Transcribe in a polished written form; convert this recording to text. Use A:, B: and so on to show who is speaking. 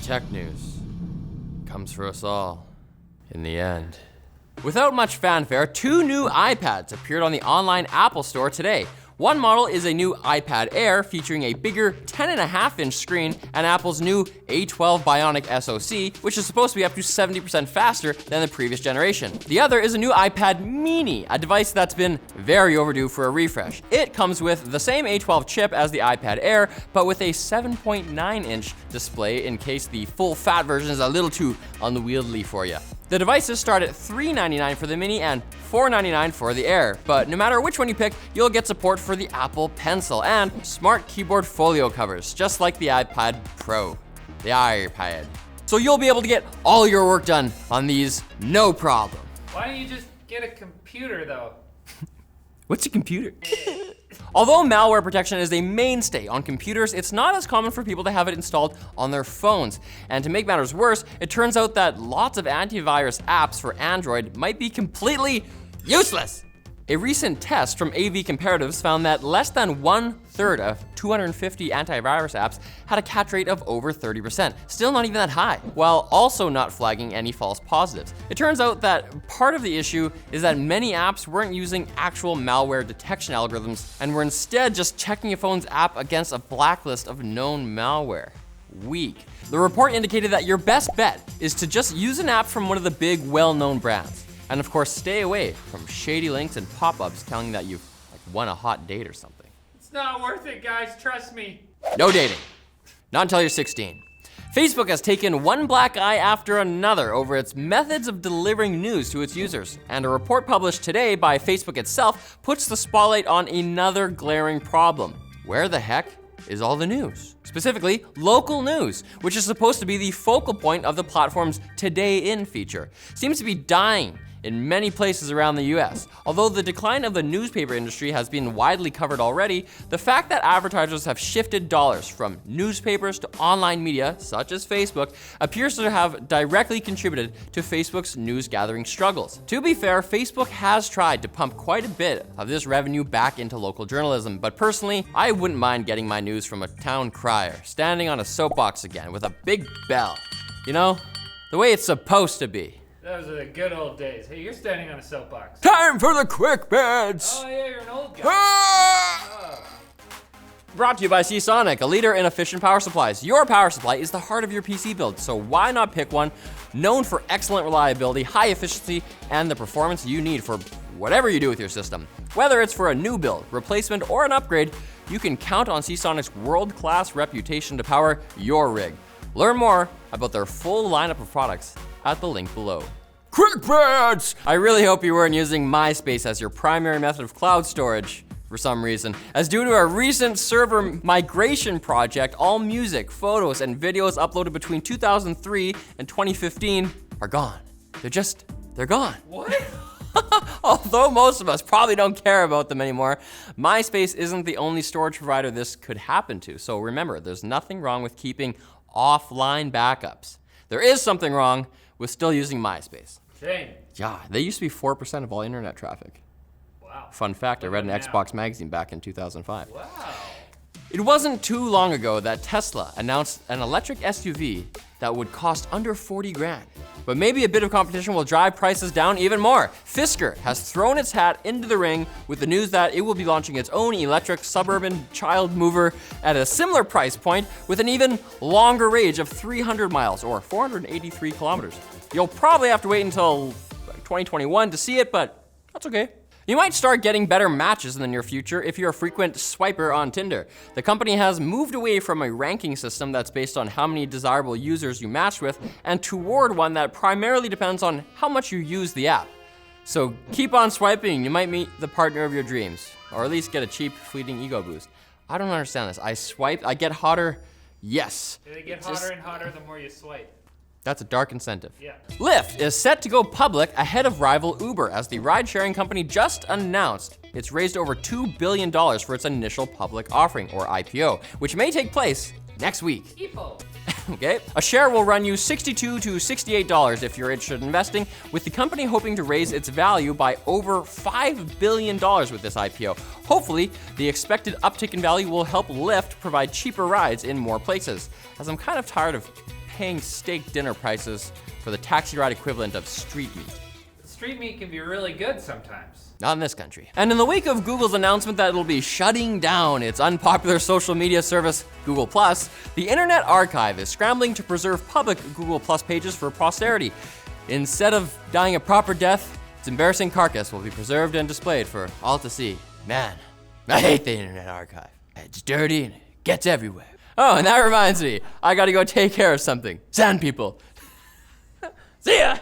A: tech news comes for us all in the end. Without much fanfare, 2 new iPads appeared on the online Apple Store today. One model is a new iPad Air featuring a bigger 10.5-inch screen and Apple's new A12 Bionic SoC, which is supposed to be up to 70% faster than the previous generation. The other is a new iPad Mini, a device that's been very overdue for a refresh. It comes with the same A12 chip as the iPad Air, but with a 7.9-inch display in case the full fat version is a little too unwieldy for you. The devices start at $399 for the Mini and $499 for the Air, but no matter which one you pick, you'll get support for the Apple Pencil and smart keyboard folio covers, just like the iPad Pro, the iPad. So you'll be able to get all your work done on these, no problem.
B: Why don't you just get a computer though?
A: What's a computer? Although malware protection is a mainstay on computers, it's not as common for people to have it installed on their phones. And to make matters worse, it turns out that lots of antivirus apps for Android might be completely useless. A recent test from AV Comparatives found that less than 1/3 of 250 antivirus apps had a catch rate of over 30%, still not even that high, while also not flagging any false positives. It turns out that part of the issue is that many apps weren't using actual malware detection algorithms and were instead just checking a phone's app against a blacklist of known malware. Weak. The report indicated that your best bet is to just use an app from one of the big, well-known brands. And of course, stay away from shady links and pop-ups telling you that you've won a hot date or something.
B: It's not worth it, guys, trust me.
A: No dating. Not until you're 16. Facebook has taken one black eye after another over its methods of delivering news to its users. And a report published today by Facebook itself puts the spotlight on another glaring problem. Where the heck is all the news? Specifically, local news, which is supposed to be the focal point of the platform's Today In feature, seems to be dying in many places around the US. Although the decline of the newspaper industry has been widely covered already, the fact that advertisers have shifted dollars from newspapers to online media, such as Facebook, appears to have directly contributed to Facebook's news gathering struggles. To be fair, Facebook has tried to pump quite a bit of this revenue back into local journalism, but personally, I wouldn't mind getting my news from a town crier, standing on a soapbox again with a big bell. You know, the way it's supposed to be.
B: Those are the good old days. Hey, you're standing on a soapbox.
A: Time for the quick bits!
B: Oh yeah, you're an old guy. Oh.
A: Brought to you by Seasonic, a leader in efficient power supplies. Your power supply is the heart of your PC build, so why not pick one known for excellent reliability, high efficiency, and the performance you need for whatever you do with your system. Whether it's for a new build, replacement, or an upgrade, you can count on Seasonic's world-class reputation to power your rig. Learn more about their full lineup of products at the link below. Quick bits! I really hope you weren't using MySpace as your primary method of cloud storage for some reason, as due to a recent server migration project, all music, photos, and videos uploaded between 2003 and 2015 are gone. They're gone.
B: What?
A: Although most of us probably don't care about them anymore, MySpace isn't the only storage provider this could happen to. So remember, there's nothing wrong with keeping offline backups. There is something wrong with still using MySpace.
B: Shame.
A: Yeah, they used to be 4% of all internet traffic.
B: Wow.
A: Fun fact, I read in
B: Now.
A: Xbox magazine back in 2005.
B: Wow.
A: It wasn't too long ago that Tesla announced an electric SUV that would cost under 40 grand. But maybe a bit of competition will drive prices down even more. Fisker has thrown its hat into the ring with the news that it will be launching its own electric suburban child mover at a similar price point with an even longer range of 300 miles or 483 kilometers. You'll probably have to wait until 2021 to see it, but that's okay. You might start getting better matches in the near future if you're a frequent swiper on Tinder. The company has moved away from a ranking system that's based on how many desirable users you match with and toward one that primarily depends on how much you use the app. So keep on swiping, you might meet the partner of your dreams, or at least get a cheap, fleeting ego boost. I don't understand this. I swipe, I get hotter, yes.
B: They get hotter and hotter the more you swipe.
A: That's a dark incentive.
B: Yeah.
A: Lyft is set to go public ahead of rival Uber as the ride-sharing company just announced it's raised over $2 billion for its initial public offering, or IPO, which may take place next week.
B: EPO.
A: Okay? A share will run you $62 to $68 if you're interested in investing, with the company hoping to raise its value by over $5 billion with this IPO. Hopefully, the expected uptick in value will help Lyft provide cheaper rides in more places, as I'm kind of tired of paying steak dinner prices for the taxi ride equivalent of street meat.
B: Street meat can be really good sometimes.
A: Not in this country. And in the wake of Google's announcement that it'll be shutting down its unpopular social media service, Google+, the Internet Archive is scrambling to preserve public Google+ pages for posterity. Instead of dying a proper death, its embarrassing carcass will be preserved and displayed for all to see. Man, I hate the Internet Archive. It's dirty and it gets everywhere. Oh, and that reminds me, I gotta go take care of something. Sand people. See ya!